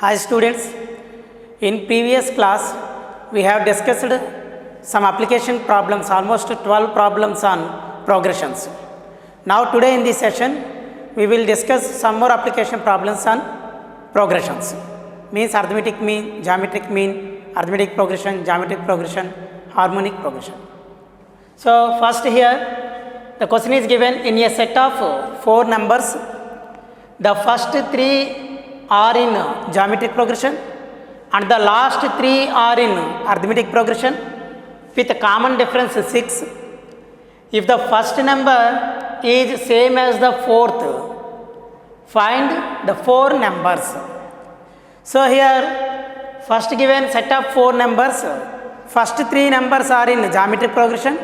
Hi students, in previous class we have discussed some application problems, almost 12 problems on progressions. Now today in this session we will discuss some more application problems on progressions, means arithmetic mean, geometric mean, arithmetic progression, geometric progression, harmonic progression. So first here the question is given in a set of 4 numbers. The first 3 are in geometric progression and the last 3 are in arithmetic progression with a common difference 6. If the first number is same as the fourth, find the 4 numbers. So here first given set of 4 numbers, first 3 numbers are in geometric progression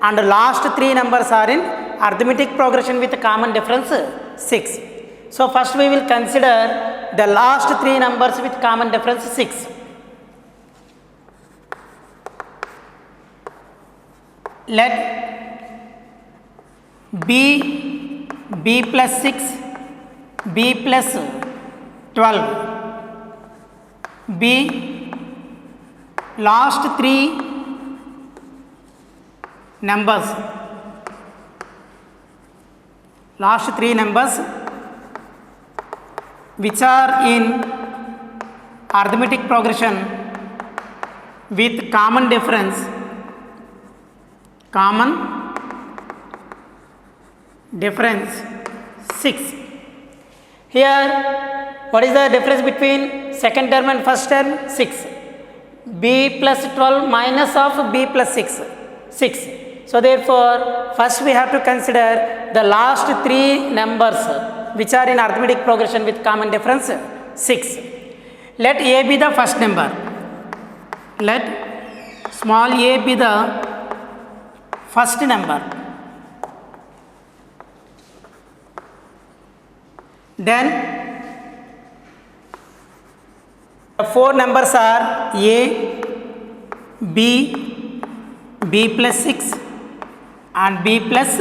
and last 3 numbers are in arithmetic progression with a common difference 6. So first we will consider the last 3 numbers with common difference 6. Let b plus 6, b plus 12 be last 3 numbers. Last 3 numbers which are in arithmetic progression with common difference 6. Here what is the difference between second term and first term? 6. b plus 12 minus of b plus 6. So therefore first we have to consider the last 3 numbers which are in arithmetic progression with common difference 6. Let a be the first number. Let small a be the first number. Then the 4 numbers are a, b, b plus 6 and b plus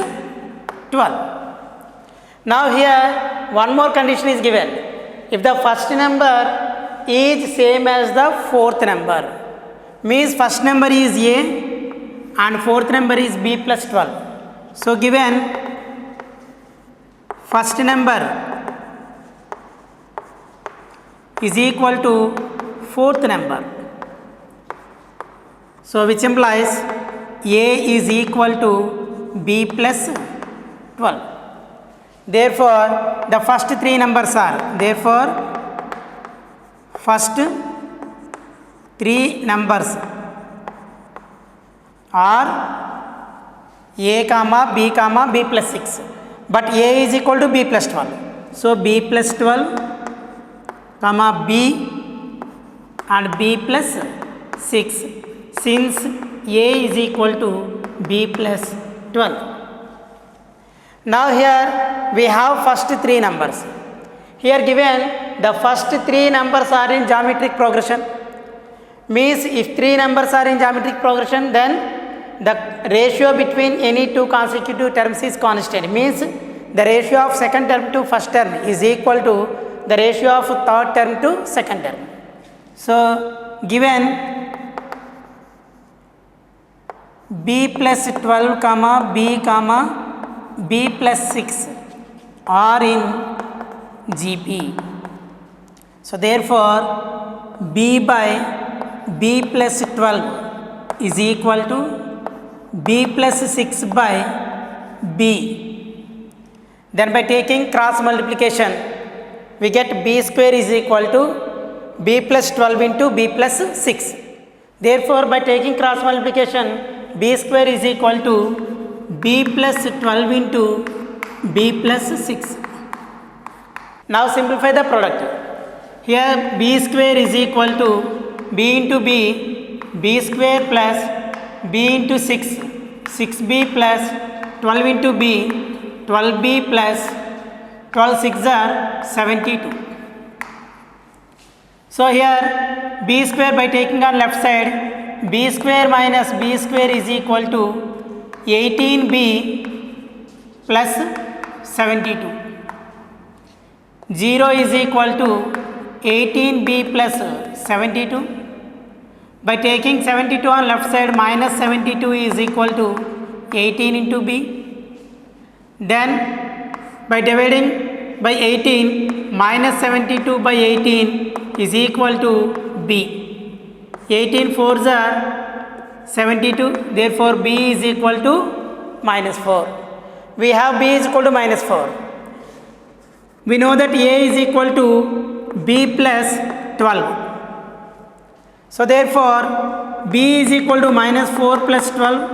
12. Now here one more condition is given. If the first number is same as the fourth number, means first number is a and fourth number is b plus 12. So given first number is equal to fourth number. So which implies a is equal to b plus 12. Therefore, the first 3 numbers are, first 3 numbers are a comma b plus 6, but a is equal to b plus 12. So b plus 12 comma b and b plus 6, since a is equal to b plus 12. Now here we have first 3 numbers. Here given the first 3 numbers are in geometric progression, means if 3 numbers are in geometric progression, then the ratio between any 2 consecutive terms is constant, means the ratio of second term to first term is equal to the ratio of third term to second term. So given b plus 12 comma b plus 6 are in GP. So therefore b by b plus 12 is equal to b plus 6 by b. Then by taking cross multiplication we get b square is equal to b plus 12 into b plus 6. Therefore by taking cross multiplication b square is equal to b plus 12 into b plus 6. Now simplify the product. Here b square is equal to b into b square plus b into 6, 6b plus 12 into b, 12b plus 12 6 are 72. So here b square by taking on left side, b square minus b square is equal to 18b plus 72. 0 is equal to 18b plus 72. By taking 72 on left side, minus 72 is equal to 18 into b. Then by dividing by 18, minus 72 by 18 is equal to b. 18 fours are 72, therefore b is equal to minus 4. We have b is equal to minus 4. We know that a is equal to b plus 12. So therefore b is equal to minus 4 plus 12,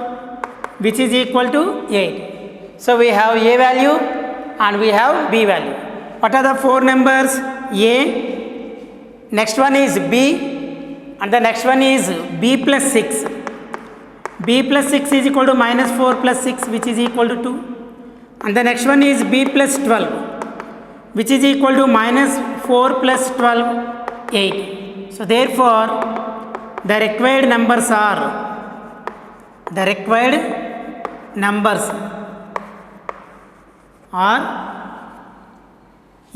which is equal to 8. So we have a value and we have b value. What are the four numbers? A, next one is b, and the next one is b plus 6. B plus 6 is equal to minus 4 plus 6, which is equal to 2. And the next one is b plus 12, which is equal to minus 4 plus 12, 8. So therefore the required numbers are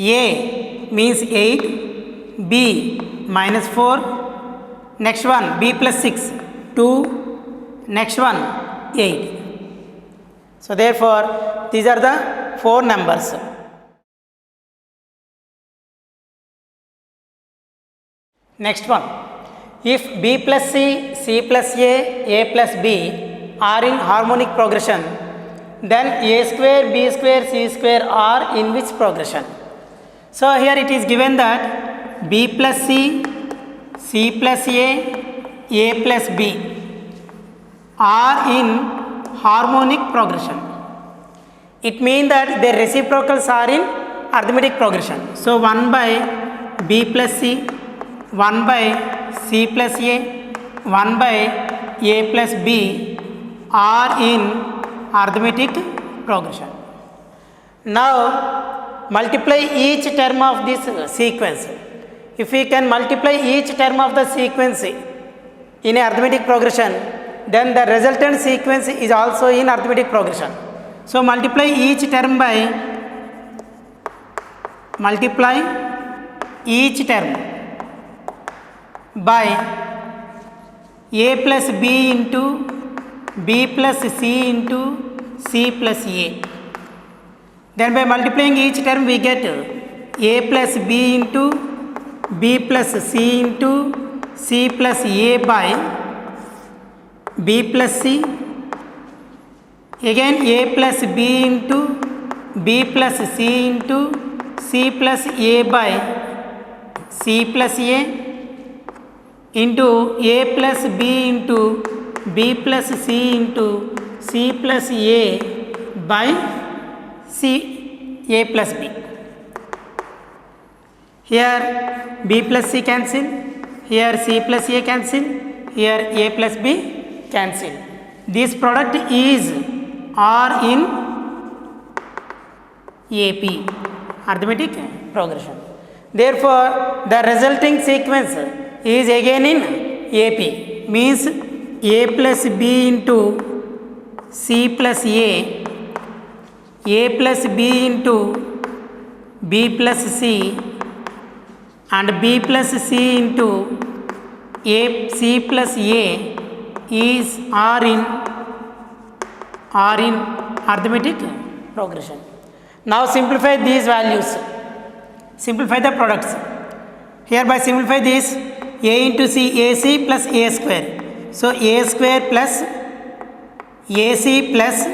A means 8, B minus 4, next one B plus 6, 2, next one 8. So therefore these are the four numbers. Next one, if b plus c, c plus a plus b are in harmonic progression, then a square, b square, c square are in which progression? So here it is given that b plus c, c plus a plus b are in harmonic progression. It means that their reciprocals are in arithmetic progression. So 1 by b plus c, 1 by c plus a, 1 by a plus b are in arithmetic progression. Now multiply each term of this sequence. If we can multiply each term of the sequence in a arithmetic progression, then the resultant sequence is also in arithmetic progression. So multiply each term by a plus b into b plus c into c plus a. Then by multiplying each term we get a plus b into b plus c into c plus a by b plus c, again a plus b into b plus c into c plus a by c plus a into a plus b into b plus c into c plus a by c a plus b. Here b plus c cancel, here c plus a cancel, here a plus b cancel. This product is R in AP, arithmetic progression. Therefore the resulting sequence is again in AP, means a plus b into c plus a plus b into b plus c, and b plus c into a c plus a is R in arithmetic progression. Now simplify these values, simplify the products. Here by simplify this, a into c, ac plus a square. So a square plus ac plus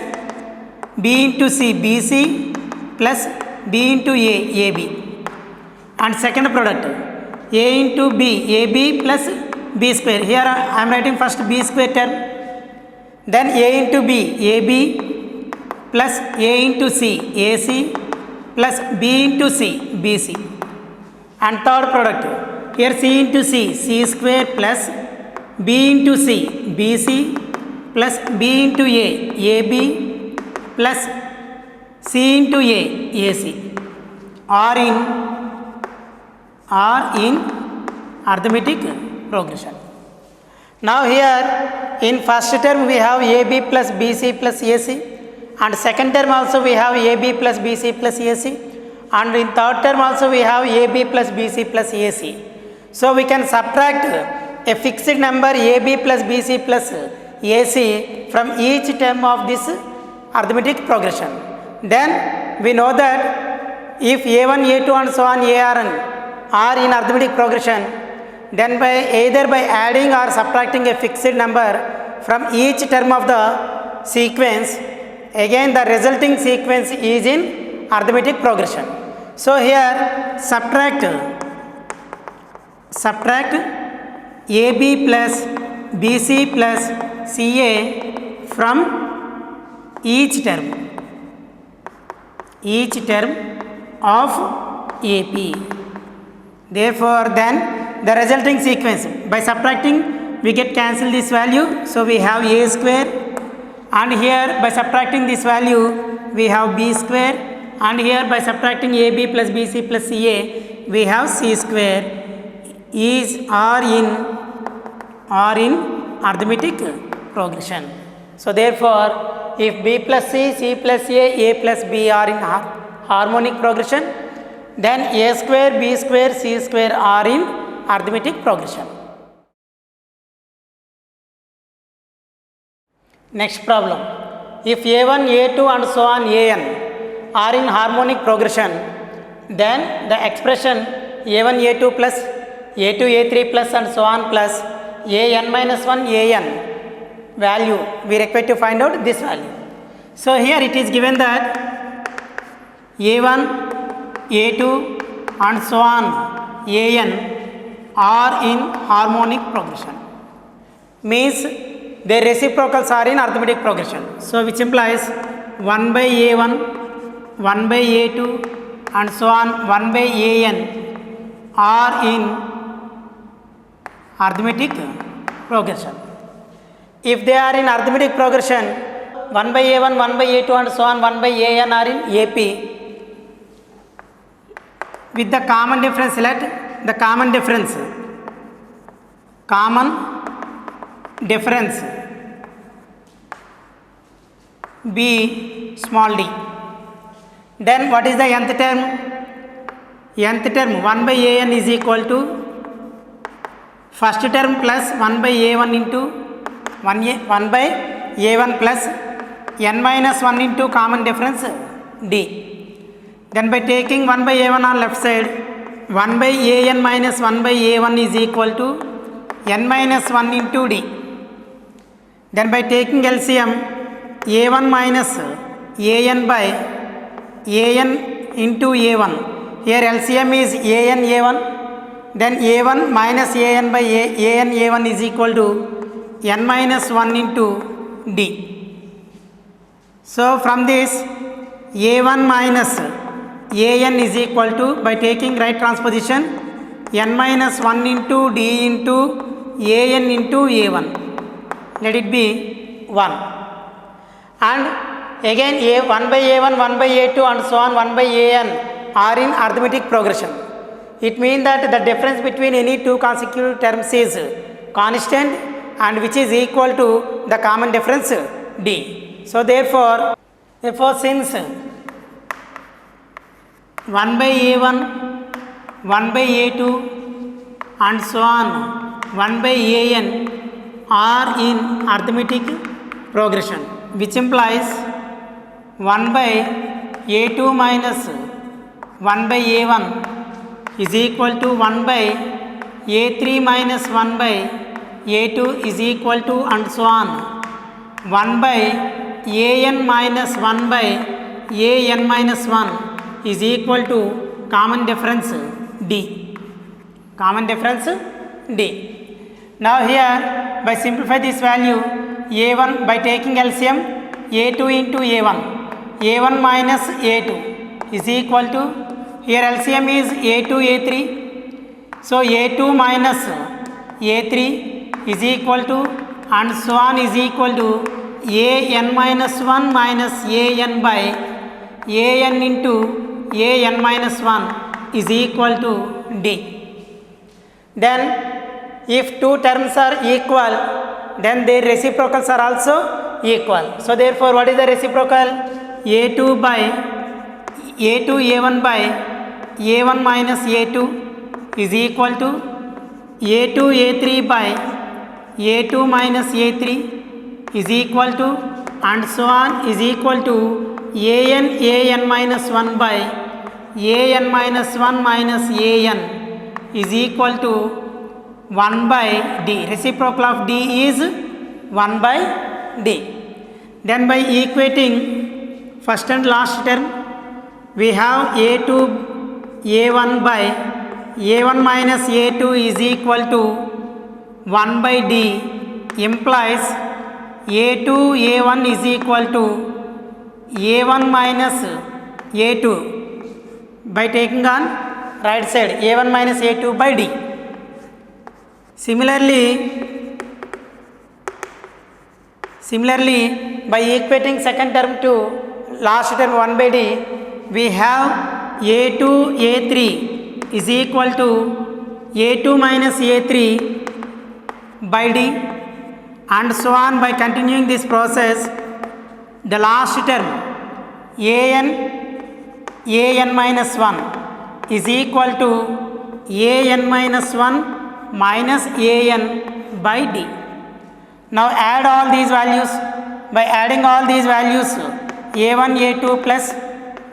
b into c, bc plus b into a, ab. And second product, a into b, ab plus b square. Here I am writing first b square term, then a into b, ab plus a into c, ac plus b into c, bc. And third product, here c into c, c square plus b into c, bc plus b into a, ab plus c into a, ac are in arithmetic progression. Now here in first term we have AB plus BC plus AC, and second term also we have AB plus BC plus AC, and in third term also we have AB plus BC plus AC. So we can subtract a fixed number AB plus BC plus AC from each term of this arithmetic progression. Then we know that if A1, A2 and so on ARN are in arithmetic progression, then by either by adding or subtracting a fixed number from each term of the sequence, again the resulting sequence is in arithmetic progression. So here subtract AB plus BC plus CA from each term of AP. Therefore then the resulting sequence, by subtracting we get cancel this value, so we have A square, and here by subtracting this value we have B square, and here by subtracting AB plus BC plus CA we have C square are in arithmetic progression. So therefore if B plus C, C plus A plus B are in harmonic progression, then A square, B square, C square are in arithmetic progression. Next problem. If A1, A2 and so on AN are in harmonic progression, then the expression A1, A2 plus A2, A3 plus and so on plus AN minus 1 AN value, we require to find out this value. So here it is given that A1, A2 and so on AN are in harmonic progression, means their reciprocals are in arithmetic progression. So which implies 1 by A1, 1 by A2 and so on 1 by AN are in arithmetic progression. If they are in arithmetic progression, 1 by A1, 1 by A2 and so on 1 by AN are in AP. With the common difference, let the common difference be small d. Then what is the nth term? Nth term 1 by AN is equal to first term plus 1 by A1 into 1 by A1 plus n minus 1 into common difference d. Then by taking 1 by A1 on left side, 1 by AN minus 1 by A1 is equal to n minus 1 into d. Then by taking LCM, A1 minus AN by AN into A1. Here LCM is AN A1. Then A1 minus AN by AN A1 is equal to n minus 1 into d. So from this A1 minus AN is equal to, by taking right transposition, n minus 1 into d into AN into A1. Let it be 1. And again 1 by A1, 1 by A2 and so on 1 by AN are in arithmetic progression. It means that the difference between any two consecutive terms is constant and which is equal to the common difference d. So therefore since 1 by A1, 1 by A2 and so on 1 by AN are in arithmetic progression, which implies 1 by A2 minus 1 by A1 is equal to 1 by A3 minus 1 by A2 is equal to and so on 1 by AN minus 1 by AN minus 1 is equal to common difference d. Common difference d. Now here by simplify this value, A1 by taking LCM, A2 into A1, A1 minus A2 is equal to, here LCM is A2 A3, so A2 minus A3 is equal to and so on is equal to AN minus 1 minus AN by AN into AN minus 1 is equal to d. Then if two terms are equal, then their reciprocals are also equal. So therefore what is the reciprocal? A2 by a2 a1 by a1 minus a2 is equal to a2 a3 by a2 minus a3 is equal to, and so on, is equal to an minus 1 by an minus 1 minus an is equal to 1 by d. Reciprocal of d is 1 by d. Then by equating first and last term, we have a2 a1 by a1 minus a2 is equal to 1 by d, implies a2 a1 is equal to a1 minus a2 by taking on right side a1 minus a2 by d. Similarly, by equating second term to last term 1 by d, we have a2 a3 is equal to a2 minus a3 by d, and so on. By continuing this process, the last term an minus 1 is equal to an minus 1 minus an by d. Now add all these values. By adding all these values, a1 a2 plus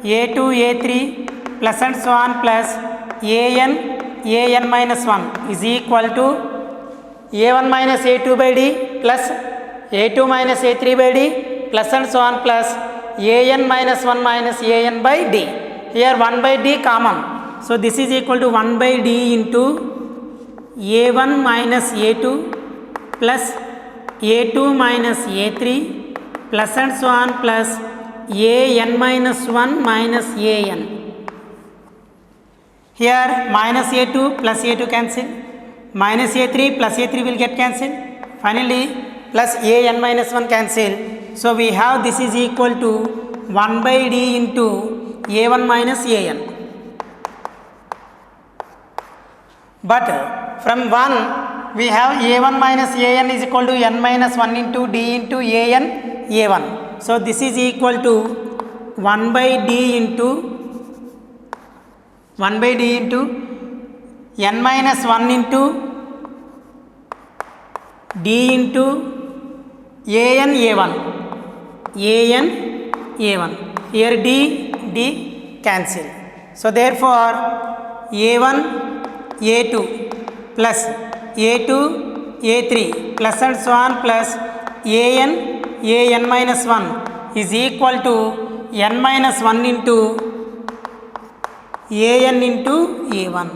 a2 a3 plus and so on plus an minus 1 is equal to a1 minus a2 by d plus a2 minus a3 by d plus and so on plus an minus 1 minus an by d. Here 1 by d common. So this is equal to 1 by d into a1 minus a2 plus a2 minus a3 plus and so on plus an minus 1 minus an. Here minus a2 plus a2 cancel, minus a3 plus a3 will get cancelled, finally plus an minus 1 cancel. So we have this is equal to 1 by d into a1 minus an. But from 1 we have a1 minus an is equal to n minus 1 into d into an a1. So this is equal to 1 by d into n minus 1 into d into an a1. Here d cancel. So therefore a1 a2 plus a2 a3 plus and so on plus an minus 1 is equal to n minus 1 into an into a1.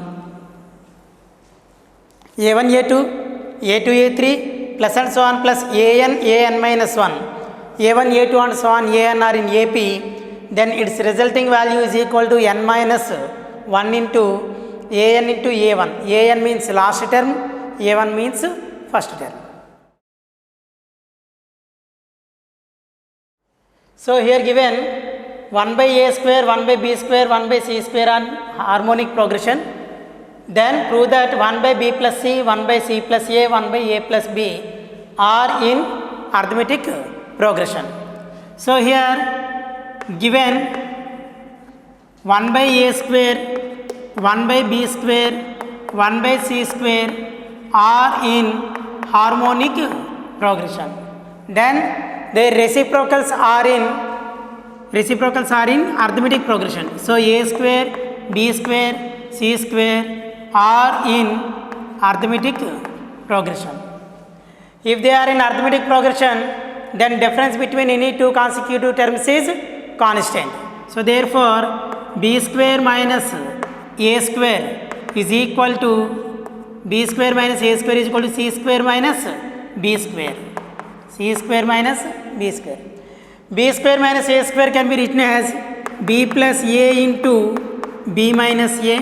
a1 a2 a3 plus and so on plus an minus 1, a1 a2 and so on an are in AP, then its resulting value is equal to n minus 1 into an into a1. an means last term, a1 means first term. So here given 1 by a square, 1 by b square, 1 by c square on harmonic progression. Then prove that 1 by b plus c, 1 by c plus a, 1 by a plus b are in arithmetic progression. So here given 1 by a square, 1 by b square, 1 by c square are in harmonic progression. Then their reciprocals are in arithmetic progression. So a square, b square, c square are in arithmetic progression. If they are in arithmetic progression, then difference between any two consecutive terms is constant. So therefore b square minus a square is equal to b square minus a square is equal to c square minus b square. C square minus b square. B square minus a square can be written as b plus a into b minus a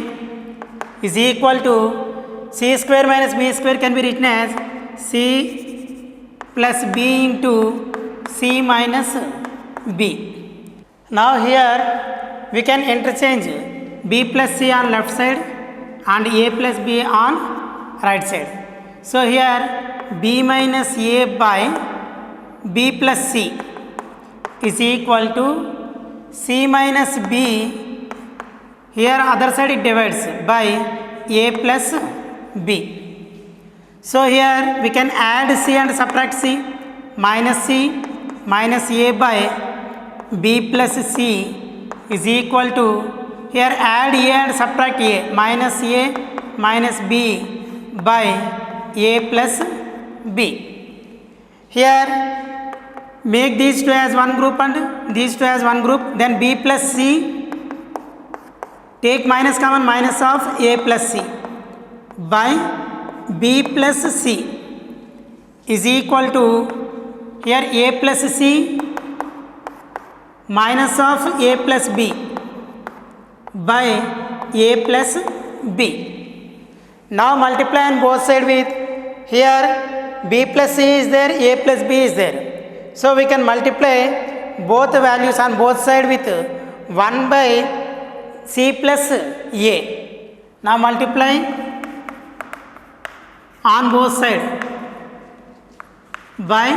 is equal to c square minus b square can be written as c plus b into c minus b. Now here we can interchange b plus c on left side and a plus b on right side. So here b minus a by b plus c is equal to c minus b Here other side it divides by a plus b. So here we can add c and subtract c. C minus a by b plus c is equal to, here add a and subtract a minus b by a plus b. Here make these two as one group and these two as one group, then b plus c, take minus common, minus of a plus c by b plus c is equal to, here a plus c minus of a plus b by a plus b. Now multiply on both sides with, here b plus c is there, a plus b is there. So we can multiply both the values on both sides with 1 by c plus a. Now multiply on both sides by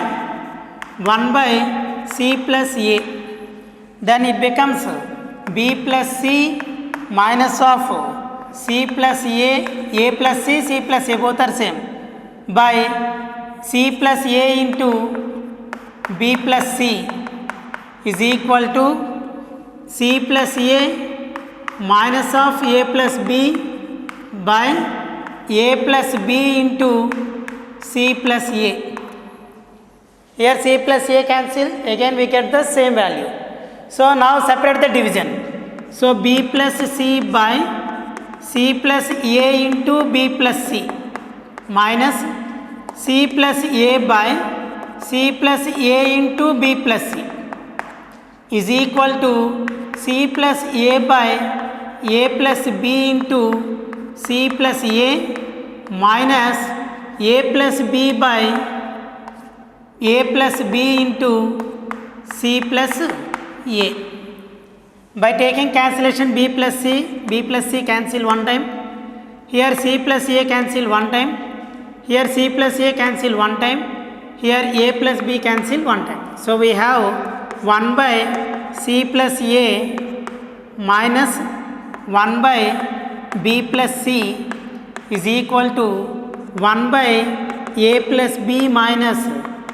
1 by c plus a. Then it becomes b plus c minus of c plus a plus c plus a, both are same, by c plus a into b plus c is equal to c plus a minus of a plus b by a plus b into c plus a. Here c plus a cancel, again we get the same value. So now separate the division. So b plus c by c plus a into b plus c minus c plus a by c plus a into b plus c is equal to c plus a by a plus b into c plus a minus a plus b by a plus b into c plus a. By taking cancellation b plus c cancel one time, here c plus a cancel one time, here c plus a cancel one time, here a plus b cancel one time. So we have 1 by c plus a minus 1 by b plus c is equal to 1 by a plus b minus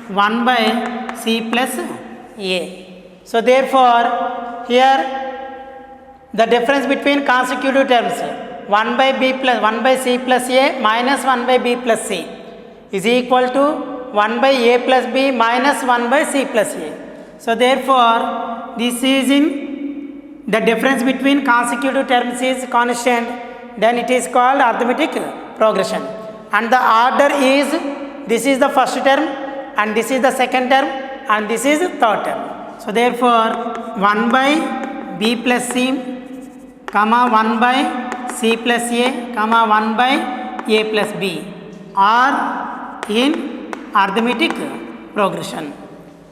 1 by c plus a. So therefore here the difference between consecutive terms 1 by b plus 1 by c plus a minus 1 by b plus c is equal to 1 by a plus b minus 1 by c plus a. So therefore this is in the difference between consecutive terms is constant, then it is called arithmetic progression, and the order is, this is the first term and this is the second term and this is the third term. So therefore 1 by b plus c comma 1 by c plus a comma 1 by a plus b are in arithmetic progression.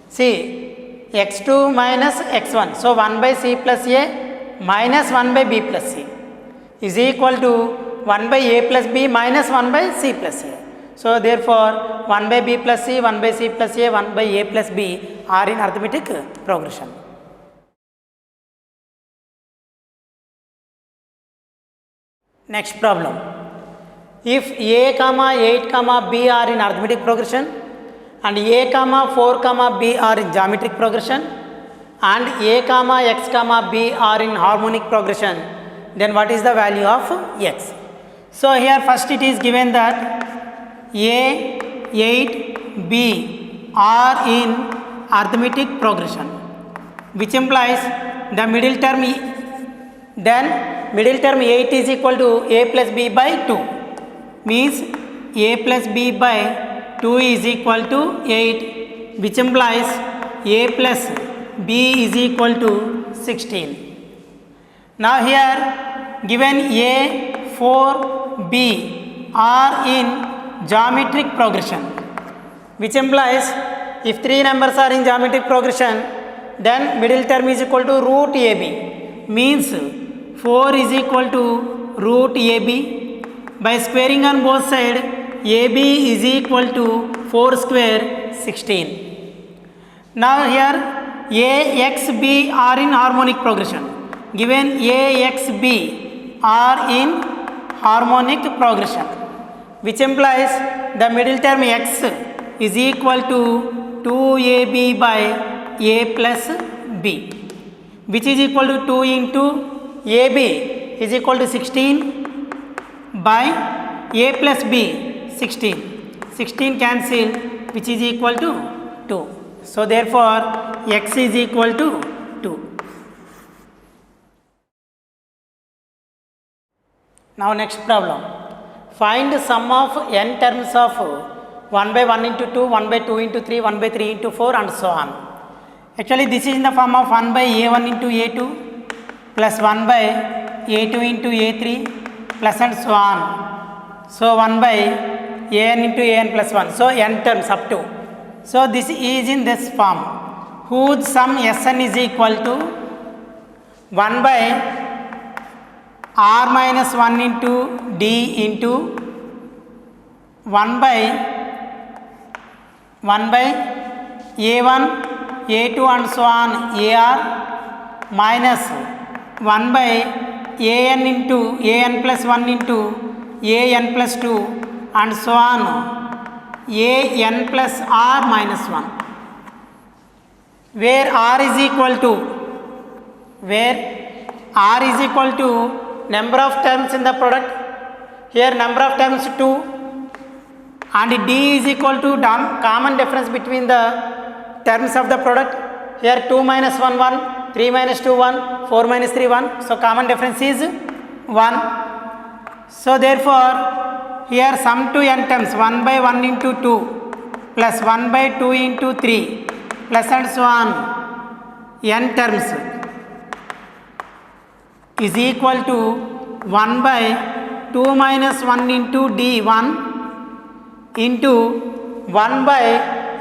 See, x2 minus x1, so 1 by c plus a minus 1 by b plus c is equal to 1 by a plus b minus 1 by c plus a. So therefore 1 by b plus c, 1 by c plus a, 1 by a plus b are in arithmetic progression. Next problem. If a comma 8 comma b are in arithmetic progression and a comma 4 comma b are in geometric progression and a comma x comma b are in harmonic progression, then what is the value of x? So here first it is given that a, 8, b are in arithmetic progression, which implies the middle term, then middle term 8 is equal to a plus b by 2, means a plus b by 2 is equal to 8, which implies a plus b is equal to 16. Now here given a, 4, b are in geometric progression, which implies if 3 numbers are in geometric progression, then middle term is equal to root ab, means 4 is equal to root ab. By squaring on both sides, ab is equal to 4 square 16. Now here a, x, b are in harmonic progression, given A, X, B are in harmonic progression, which implies the middle term X is equal to 2AB by A plus B, which is equal to 2 into AB is equal to 16 by A plus B 16. 16 cancel, which is equal to 2. So therefore X is equal to 2. Now next problem. Find sum of n terms of 1 by 1 into 2, 1 by 2 into 3, 1 by 3 into 4 and so on. Actually this is in the form of 1 by A1 into A2 plus 1 by A2 into A3 plus and so on. So 1 by An into An plus 1. So n terms up to. So this is in this form, whose sum Sn is equal to 1 by r minus 1 into d into 1 by A1, A2 and so on AR minus 1 by An into An plus 1 into An plus 2 and so on An plus r minus 1, where r is equal to number of terms in the product. Here number of terms 2 and d is equal to common difference between the terms of the product. Here 2 minus 1 1, 3 minus 2 1, 4 minus 3 1. So common difference is 1. So therefore here sum to n terms 1 by 1 into 2 plus 1 by 2 into 3 plus and so on n terms is equal to 1 by 2 minus 1 into d1 into 1 by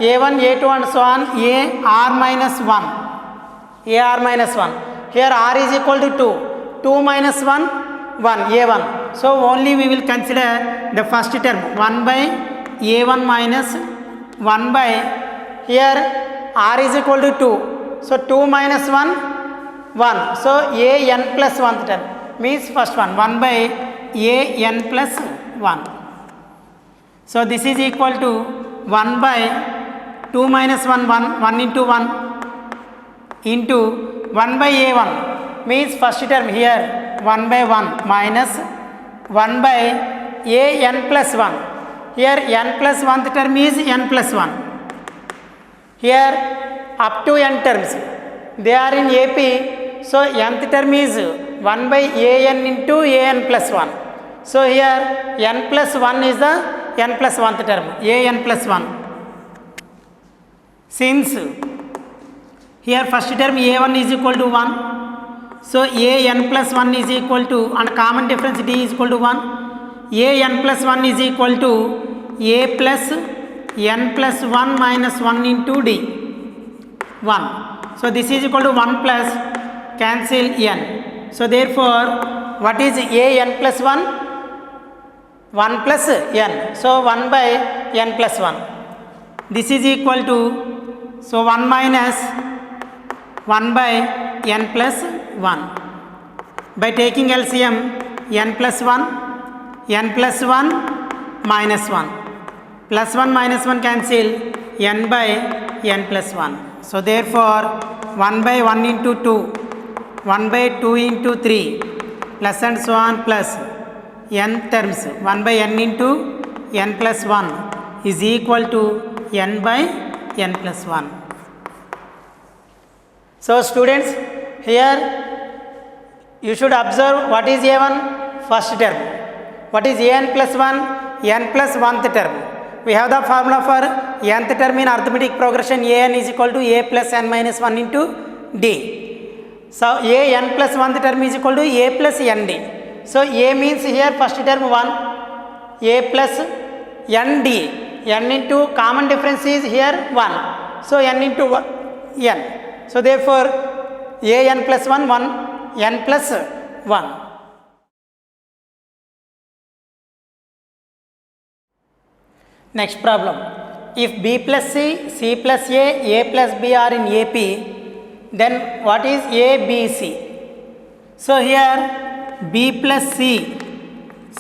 A1, A2 and so on AR minus 1. AR minus 1. Here R is equal to 2. 2 minus 1, 1, A1. So only we will consider the first term 1 by A1 minus 1 by, here R is equal to 2. So 2 minus 1, 1. So An plus 1th term means first one 1 by An plus 1. So this is equal to 1 by 2 minus 1, 1 into 1 into 1 by A1 means first term here 1 by 1 minus 1 by An plus 1. Here n plus 1th term is n plus 1. Here up to n terms they are in AP. So nth term is 1 by An into An plus 1. So here n plus 1 is the n plus 1th term, An plus 1. Since here first term A1 is equal to 1, so An plus 1 is equal to, and common difference d is equal to 1, An plus 1 is equal to A plus n plus 1 minus 1 into d 1. So this is equal to 1 plus cancel n. So therefore what is An plus 1? 1 plus n. So 1 by n plus 1. This is equal to, so 1 minus 1 by n plus 1. By taking LCM, n plus 1 minus 1. Plus 1 minus 1 cancel, n by n plus 1. So therefore 1 by 1 into 2, 1 by 2 into 3 plus and so on plus n terms 1 by n into n plus 1 is equal to n by n plus 1. So students, here you should observe what is A1 first term, what is An plus 1, n plus 1th term. We have the formula for nth term in arithmetic progression. An is equal to A plus n minus 1 into d. So An plus 1th term is equal to A plus nd. So A means here first term 1, A plus nd, n into common difference is here 1. So n into n. So therefore An plus 1, 1, n plus 1. Next problem. If B plus C, C plus A plus B are in AP, then what is ABC? So here B plus C,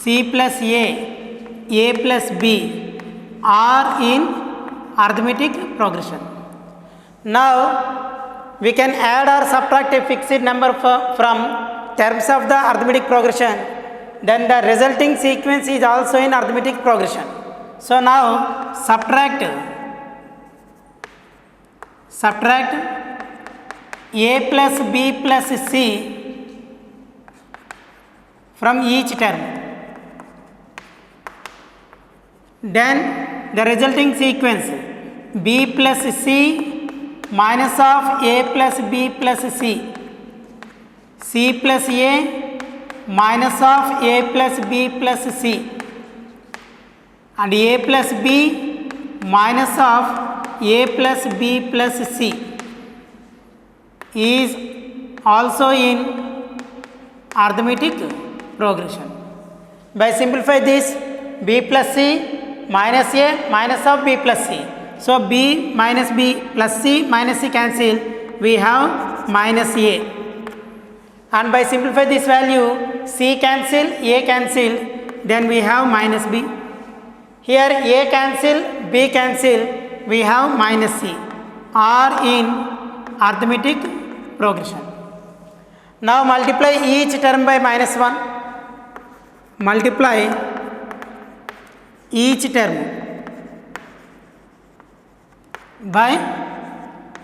C plus A plus B are in arithmetic progression. Now we can add or subtract a fixed number from terms of the arithmetic progression, then the resulting sequence is also in arithmetic progression. So now subtract A plus B plus C from each term, then the resulting sequence B plus C minus of A plus B plus C, C plus A minus of A plus B plus C, and A plus B minus of A plus B plus C is also in arithmetic progression. By simplify this, B plus C minus A minus of B plus C. So B minus B plus C minus C cancel, we have minus A. And by simplify this value, C cancel, A cancel, then we have minus B. Here A cancel, B cancel, we have minus C, are in arithmetic progression. Now multiply each term by minus 1. Multiply each term by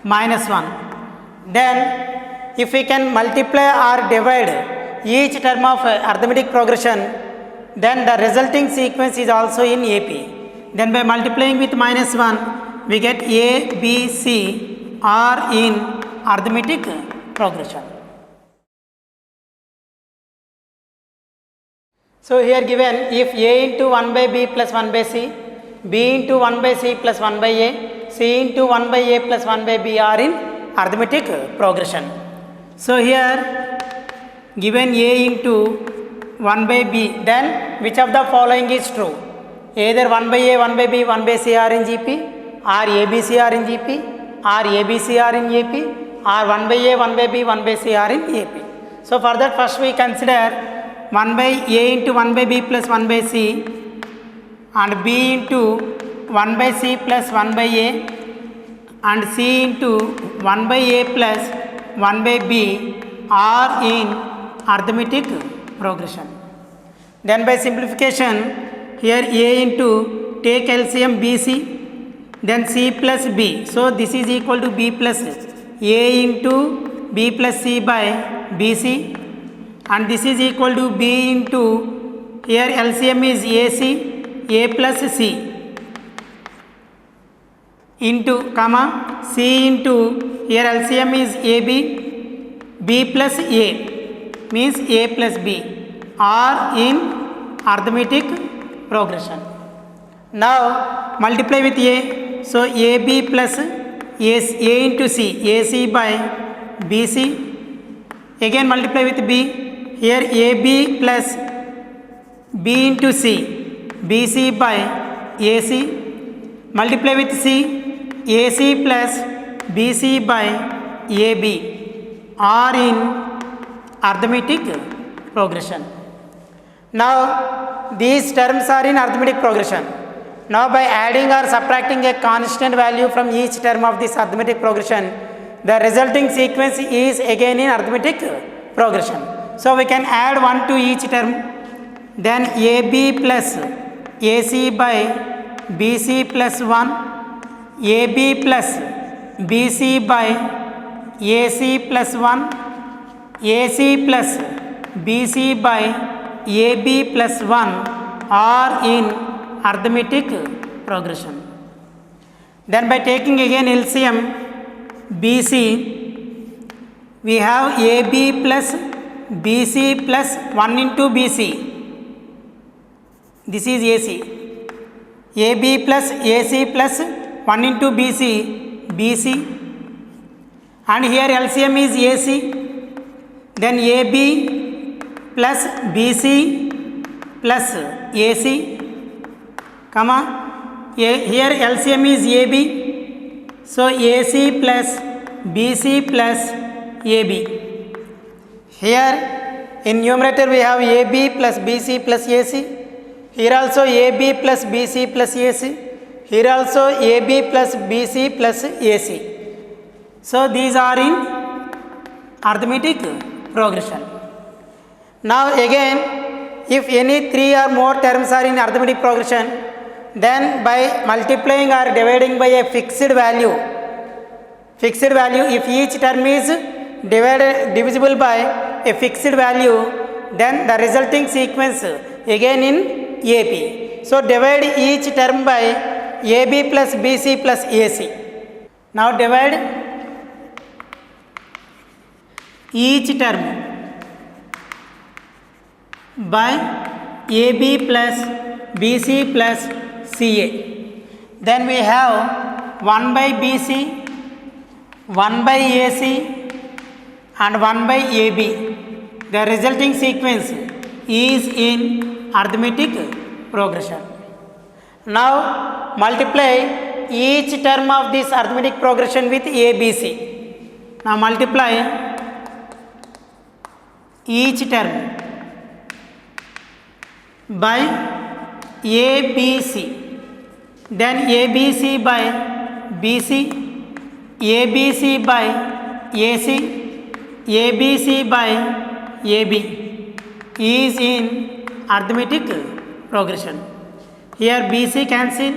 minus 1. Then if we can multiply or divide each term of arithmetic progression, then the resulting sequence is also in AP. Then by multiplying with minus 1, we get A, B, C are in arithmetic progression. So here given, if A into 1 by B plus 1 by C, B into 1 by C plus 1 by A, C into 1 by A plus 1 by B are in arithmetic progression. So here given A into 1 by B, then which of the following is true? Either 1 by A, 1 by B, 1 by C are in GP, or ABC are in GP, or ABC are in AP, or 1 by A, 1 by B, 1 by C are in AP. So for that, first we consider 1 by A into 1 by B plus 1 by C, and B into 1 by C plus 1 by A, and C into 1 by A plus 1 by B are in arithmetic progression. Then by simplification, here A into, take LCM BC, then C plus B. So this is equal to B plus A into B plus C by BC, and this is equal to B into, here LCM is AC, A plus C into, comma, C into, here LCM is AB, B plus A, means A plus B, are in arithmetic progression. Now multiply with A, so AB plus A into C, AC by BC, again multiply with B, here AB plus B into C, BC by AC, multiply with C, AC plus BC by AB are in arithmetic progression. Now these terms are in arithmetic progression. Now by adding or subtracting a constant value from each term of this arithmetic progression, the resulting sequence is again in arithmetic progression. So we can add 1 to each term, then AB plus AC by BC plus 1, AB plus BC by AC plus 1, AC plus BC by AB plus 1 are in arithmetic progression. Then by taking again LCM BC, we have AB plus BC plus 1 into BC, this is AC, AB plus AC plus 1 into BC, BC, and here LCM is AC, then AB plus BC plus AC, comma, here LCM is AB, so AC plus BC plus AB. Here in numerator we have AB plus BC plus AC. Here also AB plus BC plus AC. Here also AB plus BC plus AC. So these are in arithmetic progression. Now again, if any 3 or more terms are in arithmetic progression, then by multiplying or dividing by a fixed value, if each term is divisible by a fixed value, then the resulting sequence again in AP. So divide each term by AB plus BC plus AC. Now divide each term by AB plus BC plus CA. Then we have 1 by BC, 1 by AC and 1 by AB. The resulting sequence is in arithmetic progression. Now multiply each term of this arithmetic progression with ABC. Now multiply each term by ABC, then ABC by BC, ABC by AC, ABC by AB is in arithmetic progression. Here BC cancel,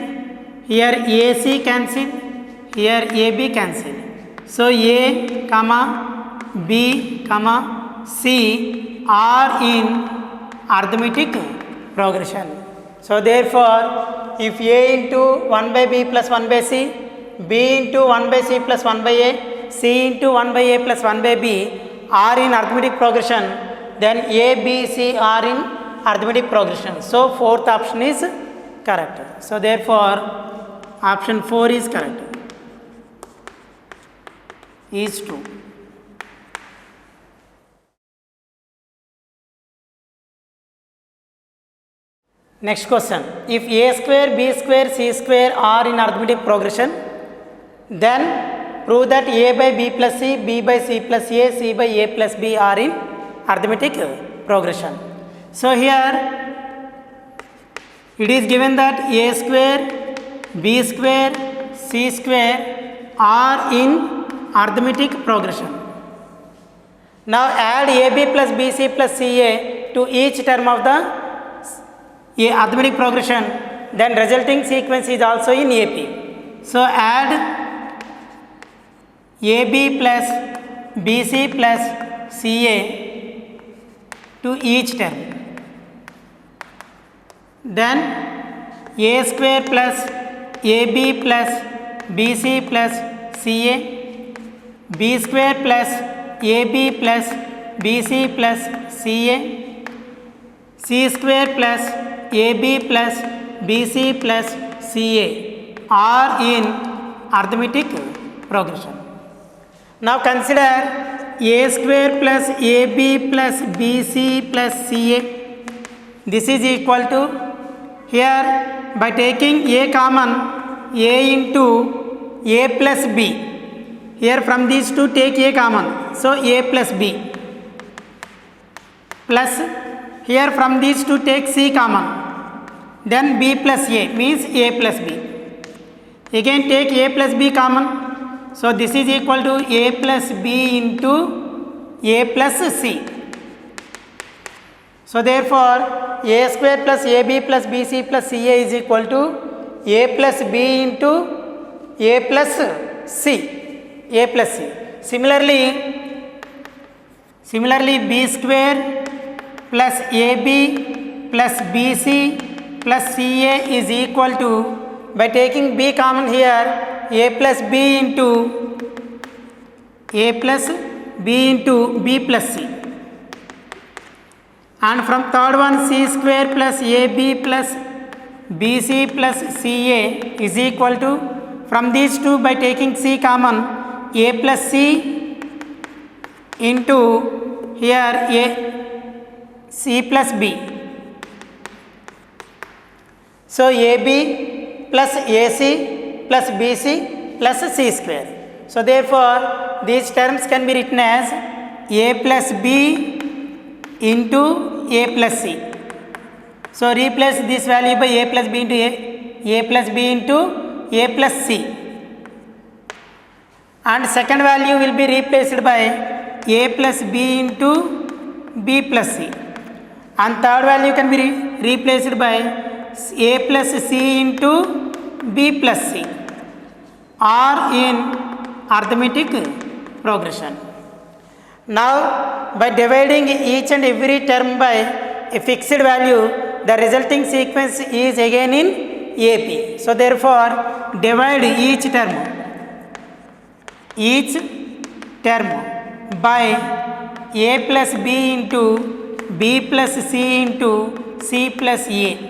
here AC cancel, here AB cancel. So A comma B comma C are in arithmetic progression. So therefore, if A into 1 by B plus 1 by C, B into 1 by C plus 1 by A, C into 1 by A plus 1 by B are in arithmetic progression, then A, B, C are in arithmetic progression. So fourth option is correct. So therefore, option 4 is correct, is true. Next question, if A square, B square, C square are in arithmetic progression, then prove that A by B plus C, B by C plus A, C by A plus B are in arithmetic progression. So here it is given that A square, B square, C square are in arithmetic progression. Now add AB plus BC plus CA to each term of the arithmetic progression, then resulting sequence is also in AP. So add AB plus BC plus CA to each term. Then A square plus AB plus BC plus CA, B square plus AB plus BC plus CA, C square plus AB plus BC plus CA are in arithmetic progression. Now consider A square plus AB plus BC plus CA. This is equal to, here by taking A common, A into A plus B. Here from these two take A common, so A plus B, plus here from these two take C common, then B plus A means A plus B. Again take A plus B common, so this is equal to A plus B into A plus C. So therefore A square plus AB plus BC plus CA is equal to A plus B into A plus C, A plus C. Similarly B square plus AB plus BC plus CA is equal to, by taking B common here, A plus B into B plus C. And from third one, C square plus AB plus BC plus CA is equal to, from these two by taking C common, A plus C into here A C plus B. So AB plus AC plus BC plus C square. So therefore these terms can be written as a plus b into a plus c. So replace this value by a plus b into a plus b into a plus c, and second value will be replaced by a plus b into b plus c, and third value can be replaced by a plus c into b plus c, or in arithmetic progression. Now by dividing each and every term by a fixed value, the resulting sequence is again in AP. So therefore divide each term by a plus b into b plus c into c plus a.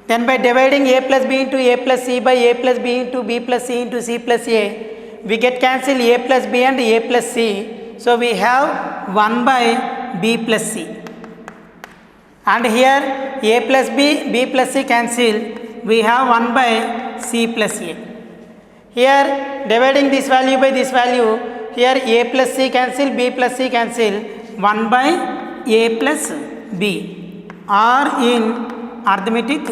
Then by dividing a plus b into a plus c by a plus b into b plus c into c plus a, we get cancel a plus b and a plus c. So we have 1 by b plus c, and here a plus b, b plus c cancel, we have 1 by c plus a. Here dividing this value by this value, here a plus c cancel, b plus c cancel, 1 by a plus b, or in arithmetic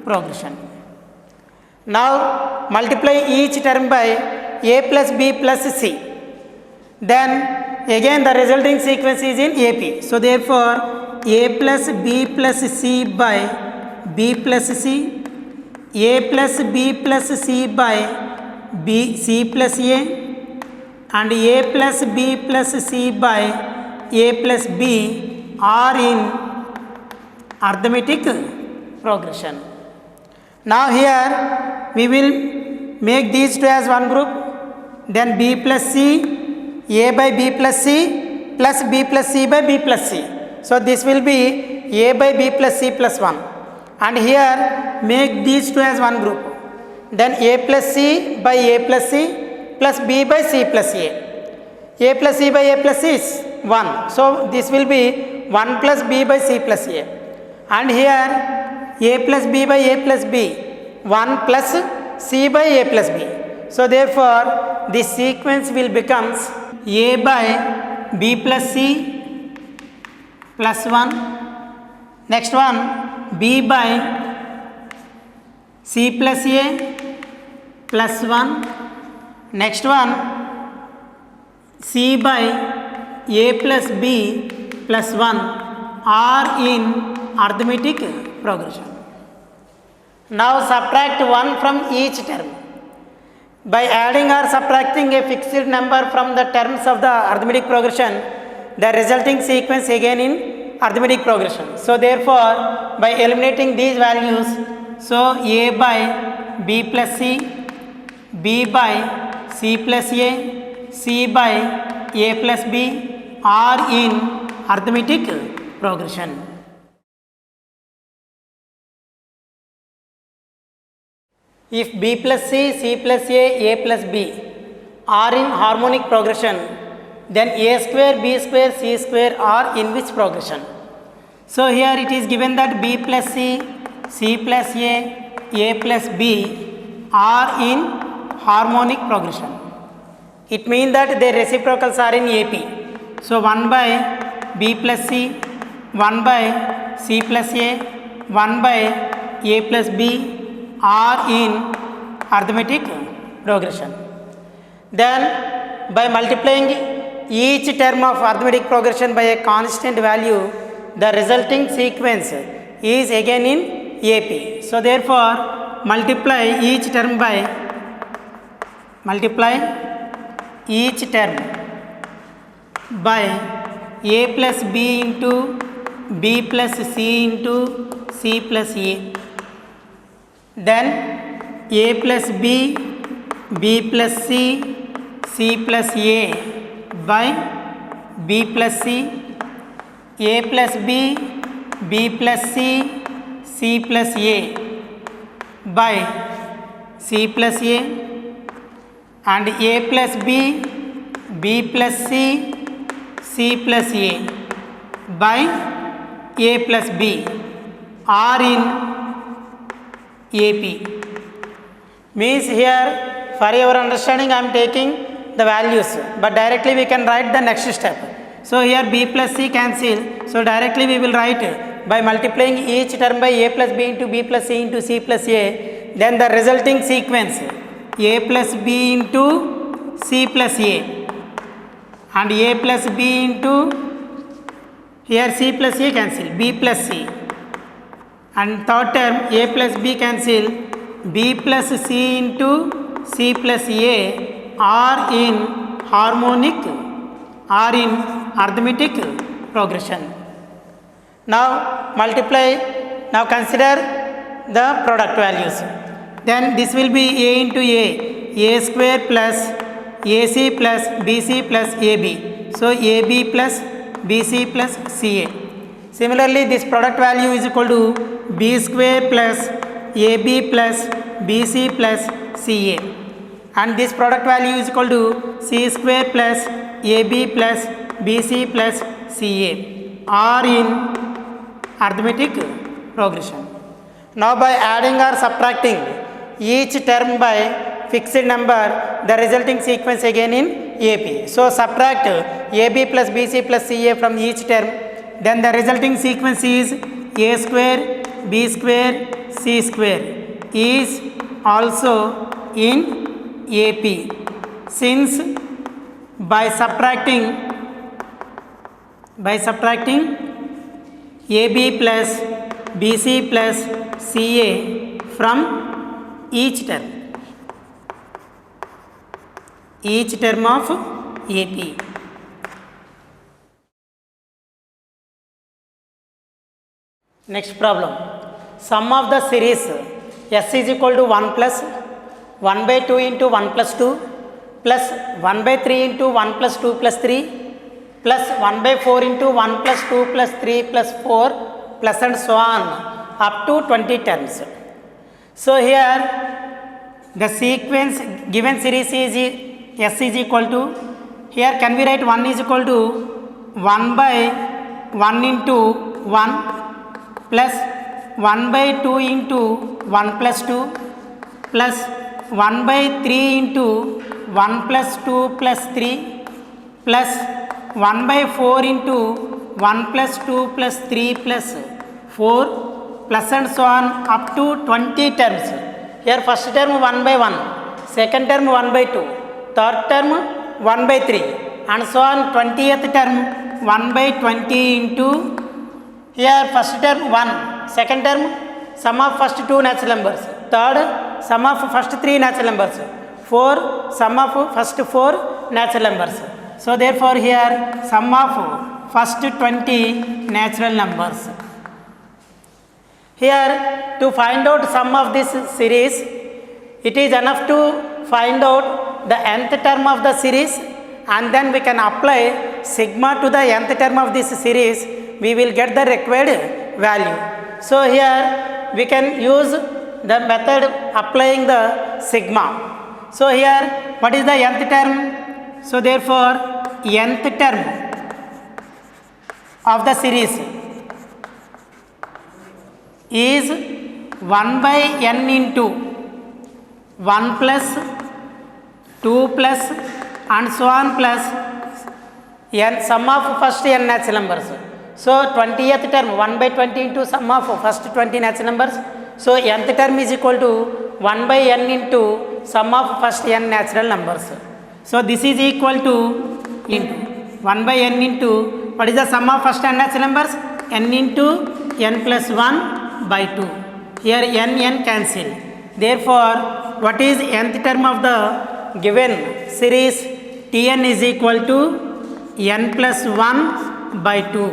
progression. Now multiply each term by a plus b plus c, then again the resulting sequence is in AP. So therefore a plus b plus c by b plus c, a plus b plus c by b c plus a, and a plus b plus c by a plus b, are in arithmetic progression. Now here we will make these two as one group, then b plus c, a by b plus c plus b plus c by b plus c. So this will be a by b plus c plus 1, and here make these two as one group, then a plus c by a plus c plus b by c plus a. A plus c by a plus c is 1, so this will be 1 plus b by c plus a, and here a plus b by a plus b, 1 plus c by a plus b. So therefore this sequence will becomes a by b plus c plus 1, next one b by c plus a plus 1, next one c by a plus b plus 1, are in arithmetic progression. Now subtract 1 from each term. By adding or subtracting a fixed number from the terms of the arithmetic progression, the resulting sequence again in arithmetic progression. So therefore by eliminating these values, so a by b plus c, b by c plus a, c by a plus b, are in arithmetic progression. If b plus c, c plus a plus b are in harmonic progression, then a square, b square, c square are in which progression? So here it is given that b plus c, c plus a plus b are in harmonic progression. It means that their reciprocals are in AP. So 1 by b plus c, 1 by c plus a, 1 by a plus b are in arithmetic progression. Then by multiplying each term of arithmetic progression by a constant value, the resulting sequence is again in AP. So therefore multiply each term by a plus b into b plus c into c plus a, then a plus b, b plus c, c plus a by b plus c, a plus b, b plus c, c plus a by c plus a, and a plus b, b plus c, c plus a by a plus b are in AP. Means here for your understanding I am taking the values, but directly we can write the next step. So here b plus c cancel. So directly we will write by multiplying each term by a plus b into b plus c into c plus a. Then the resulting sequence a plus b into c plus a and a plus b into here c plus a cancel b plus c and third term a plus b cancel b plus c into c plus a are in harmonic or in arithmetic progression. Now multiply, now consider the product values. Then this will be a into a square plus ac plus bc plus ab. So ab plus bc plus ca. Similarly, this product value is equal to b square plus ab plus bc plus ca. And this product value is equal to c square plus ab plus bc plus ca are in arithmetic progression. Now by adding or subtracting each term by fixed number, the resulting sequence again in AP. So subtract AB plus BC plus CA from each term, then the resulting sequence is A square, B square, C square is also in AP. Since by subtracting AB plus BC plus CA from each term of AP. Next problem. Sum of the series S is equal to 1 plus 1 by 2 into 1 plus 2 plus 1 by 3 into 1 plus 2 plus 3 plus 1 by 4 into 1 plus 2 plus 3 plus 4 plus and so on up to 20 terms. So here the sequence given series is S is equal to, here can we write 1 is equal to 1 by 1 into 1 plus 1 by 2 into 1 plus 2 plus 1 by 3 into 1 plus 2 plus 3 plus 1 by 4 into 1 plus 2 plus 3 plus 4 plus and so on up to 20 terms. Here first term 1 by 1, second term 1 by 2, third term 1 by 3 and so on 20th term 1 by 20 into here first term 1, second term sum of first 2 natural numbers, third sum of first 3 natural numbers, 4 sum of first 4 natural numbers. So therefore here sum of first 20 natural numbers. Here to find out sum of this series, it is enough to find out the nth term of the series and then we can apply sigma to the nth term of this series, we will get the required value. So here we can use the method applying the sigma. So here what is the nth term? So therefore nth term of the series is 1 by n into 1 plus 2 plus and so on plus n sum of first n natural numbers. So 20th term 1 by 20 into sum of first 20 natural numbers. So nth term is equal to 1 by n into sum of first n natural numbers. So this is equal to into 1 by n into what is the sum of first n natural numbers? N into n plus 1 by 2. Here n cancel. Therefore what is nth term of the given series? Tn is equal to n plus 1 by 2.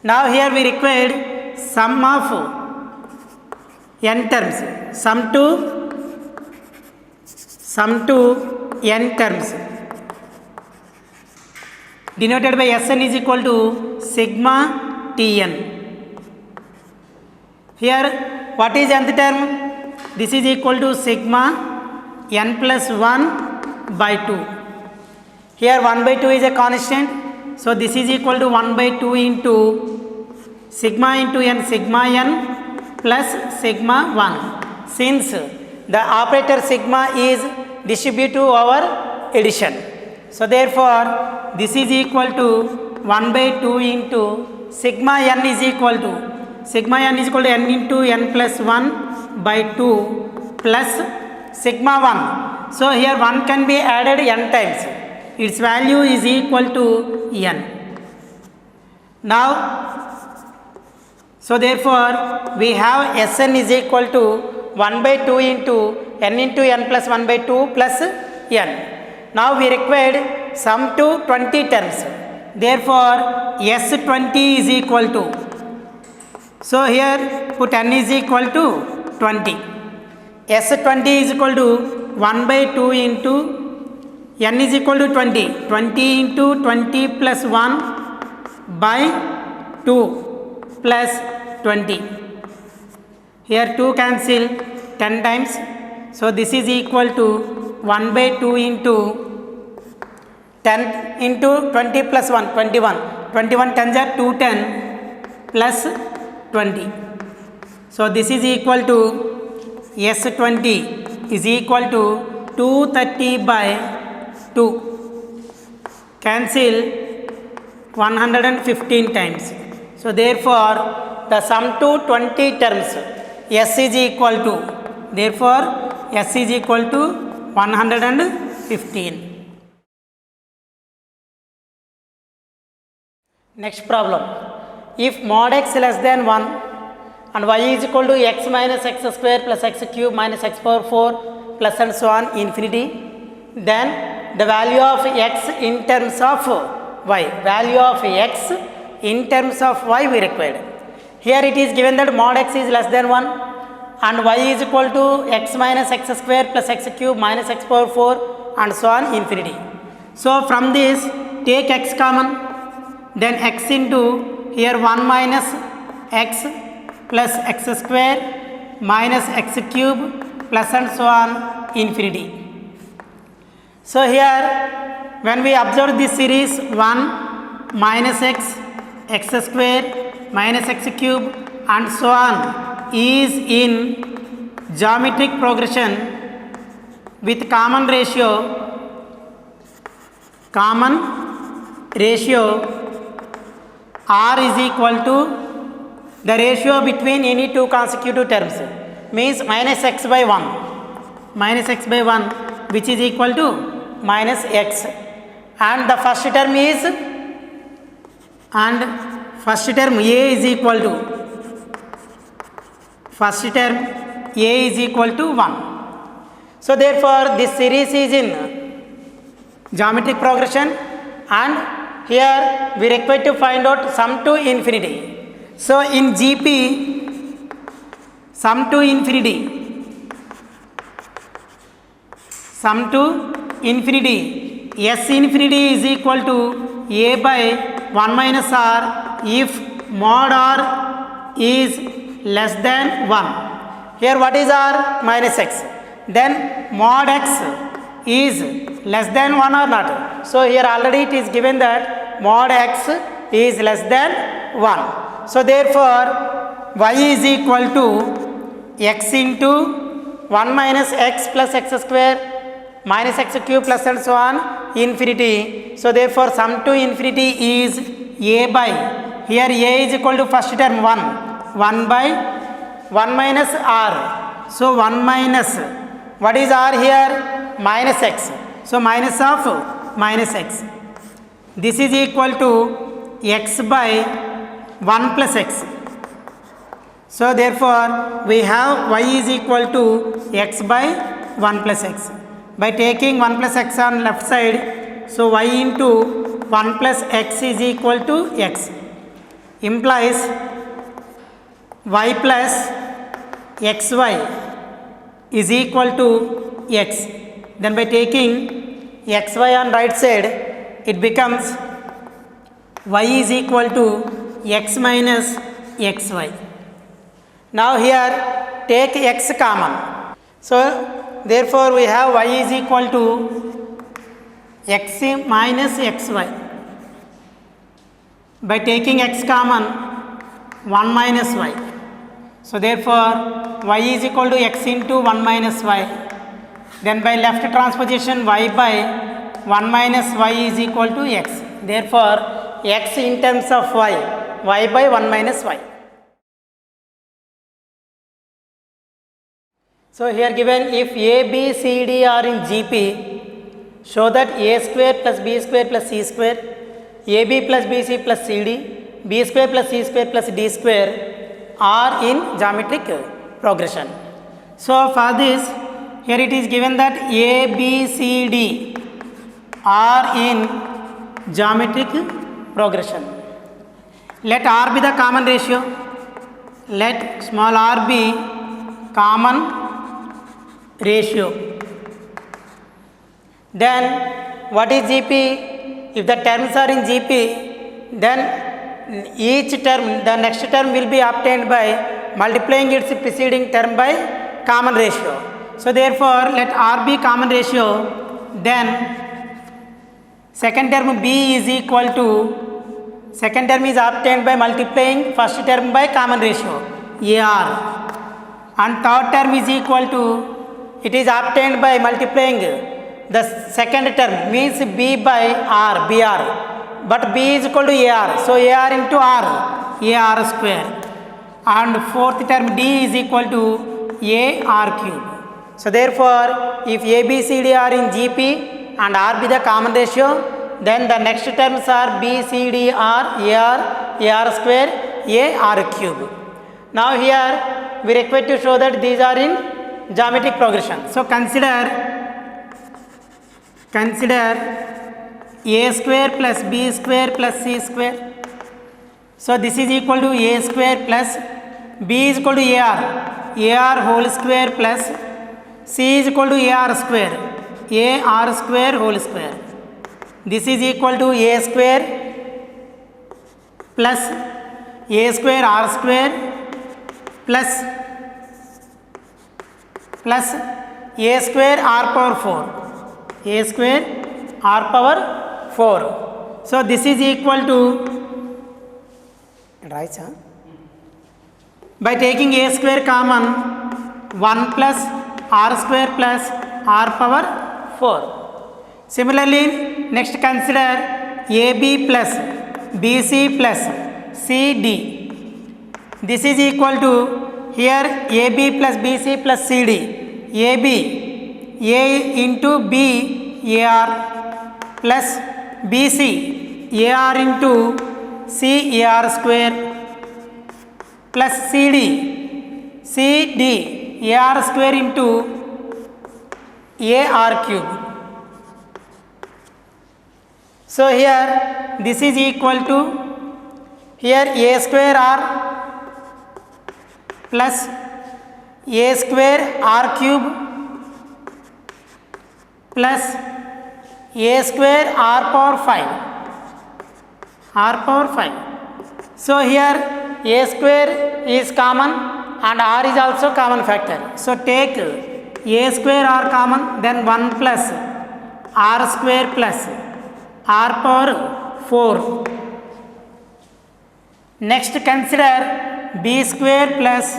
Now here we required sum of n terms, sum to n terms denoted by Sn is equal to sigma Tn. Here what is nth term? This is equal to sigma n plus 1 by 2. Here 1 by 2 is a constant. So this is equal to 1 by 2 into sigma into n, sigma n plus sigma 1. Since the operator sigma is distributive over addition, So therefore this is equal to 1 by 2 into sigma n is equal to n into n plus 1 by 2 plus sigma 1. So here 1 can be added n times. Its value is equal to n. Now, so therefore we have Sn is equal to 1 by 2 into n plus 1 by 2 plus n. Now we required sum to 20 terms. Therefore S20 is equal to, so here put n is equal to 20. S20 is equal to 1 by 2 into n is equal to 20. 20 into 20 plus 1 by 2 plus 20. Here 2 cancel 10 times. So this is equal to 1 by 2 into 10 into 20 plus 1, 21. 21 10s are 210 plus 20. So this is equal to S20 is equal to 230 by 2. Cancel 115 times. So therefore the sum to 20 terms S is equal to, therefore S is equal to 115. Next problem. If mod x less than 1 and y is equal to x minus x square plus x cube minus x power 4 plus and so on infinity, then the value of x in terms of y, value of x in terms of y we required. Here it is given that mod x is less than 1 and y is equal to x minus x square plus x cube minus x power 4 and so on infinity. So from this take x common, then x into here 1 minus x plus x square minus x cube plus and so on infinity. So here when we observe this series 1 minus x, x square minus x cube and so on is in geometric progression with common ratio r is equal to the ratio between any two consecutive terms, means minus x by 1 which is equal to minus x, and the first term is, and first term a is equal to, first term a is equal to 1. So therefore this series is in geometric progression and here we require to find out sum to infinity. So in GP sum to infinity S infinity is equal to a by 1 minus r if mod r is less than 1. Here what is r? Minus x. Then mod x is less than 1 or not? So here already it is given that mod x is less than 1. So therefore y is equal to x into 1 minus x plus x square minus x cube plus and so on infinity. So therefore sum to infinity is a by, here a is equal to first term 1 by 1 minus r. So 1 minus, what is r here? Minus x. So minus of minus x. This is equal to x by 1 plus x. So therefore we have y is equal to x by 1 plus x. By taking 1 plus x on left side, so y into 1 plus x is equal to x, implies y plus xy is equal to x. Then by taking xy on right side, it becomes y is equal to x minus xy. Now here take x common. So therefore we have y is equal to x minus xy. By taking x common, 1 minus y. So therefore y is equal to x into 1 minus y. Then by left transposition y by 1 minus y is equal to x. Therefore, x in terms of y by 1 minus y. So here given, if a, b, c, d are in GP, show that a square plus b square plus c square, ab plus bc plus cd, b square plus c square plus d square are in geometric progression. So for this, here it is given that a, b, c, d are in geometric progression. Let r be the common ratio. Let small r be common ratio. Then what is GP? If the terms are in GP, then each term, the next term will be obtained by multiplying its preceding term by common ratio. So therefore, let r be common ratio, then second term b is equal to, second term is obtained by multiplying first term by common ratio ar, and third term is equal to, it is obtained by multiplying the second term, means b by r, br, but b is equal to ar, so ar into r, ar square, and fourth term d is equal to ar cube. So therefore, if a, b, c, d are in GP and r be the common ratio, then the next terms are b, c, d are ar square, ar cube. Now here we require to show that these are in geometric progression. So consider a square plus b square plus c square. So this is equal to a square plus b is equal to ar whole square plus c is equal to ar square whole square. This is equal to a square plus a square r square plus a square r power 4, a square r power 4. So this is equal to, right, sir? By taking a square common, 1 plus r square plus r power 4. Similarly, next consider ab plus bc plus cd. This is equal to, here ab plus bc plus cd, ab a into b ar plus bc ar into c ar square plus cd ar square into ar cube. So here this is equal to, here a square r plus a square r cube plus a square r power 5. So here a square is common and r is also common factor. So take a square r common, then 1 plus r square plus r power 4. Next consider b square plus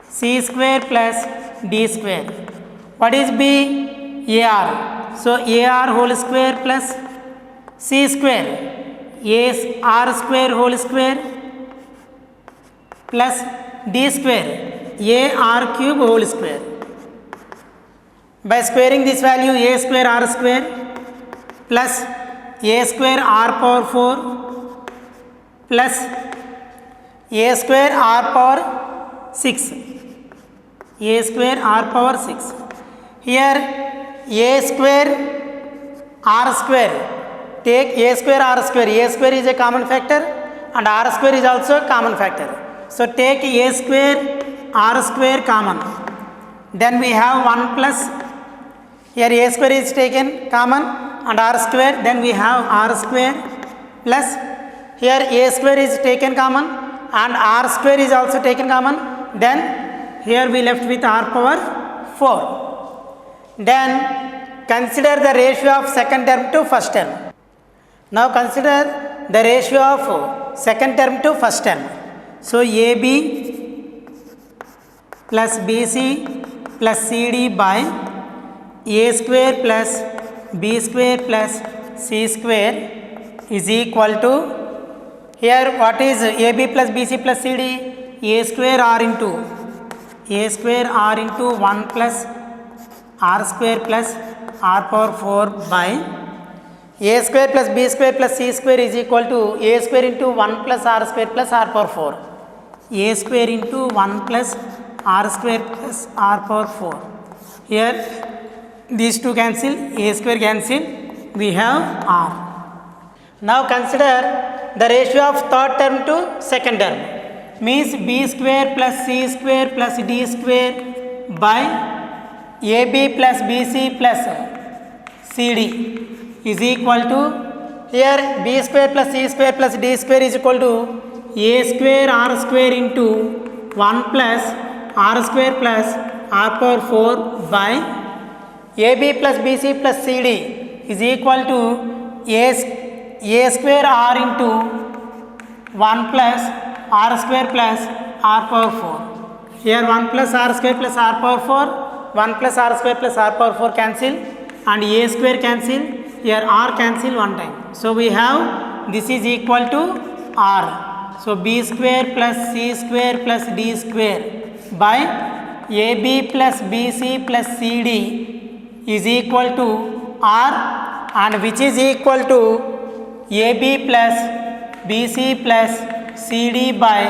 c square plus d square. What is b? ar. So ar whole square plus c square, r square whole square plus d square, ar cube whole square. By squaring this value, a square r square plus a square r power 4 plus a square r power 6, a square r power 6. Here a square r square, take a square r square, a square is a common factor and r square is also a common factor. So take a square r square common, then we have 1 plus, here a square is taken common and r square, then we have r square plus, here a square is taken common and r square is also taken common, then here we left with r power 4. Then consider the ratio of second term to first term. Now consider the ratio of second term to first term. So AB plus BC plus CD by A square plus b square plus c square is equal to, here what is ab plus bc plus cd, a square r into 1 plus r square plus r power 4 by a square plus b square plus c square is equal to a square into 1 plus r square plus r power 4. A square into 1 plus r square plus r power 4. Here these two cancel, a square cancel, we have r. Now consider the ratio of third term to second term. Means b square plus c square plus d square by ab plus bc plus cd is equal to, here b square plus c square plus d square is equal to a square r square into 1 plus r square plus r power 4 by ab plus bc plus cd is equal to a square r into 1 plus r square plus r power 4. Here 1 plus r square plus r power 4, 1 plus r square plus r power 4 cancel and a square cancel, here r cancel one time. So we have this is equal to r. So b square plus c square plus d square by ab plus bc plus cd is equal to r, and which is equal to ab plus bc plus cd by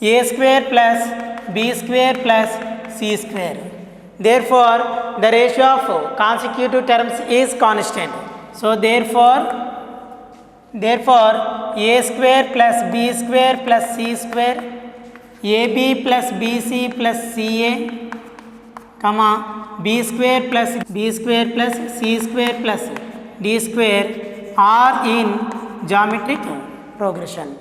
a square plus b square plus c square. Therefore the ratio of consecutive terms is constant. So therefore a square plus b square plus c square, ab plus bc plus ca, comma b square plus c square plus d square are in geometric progression.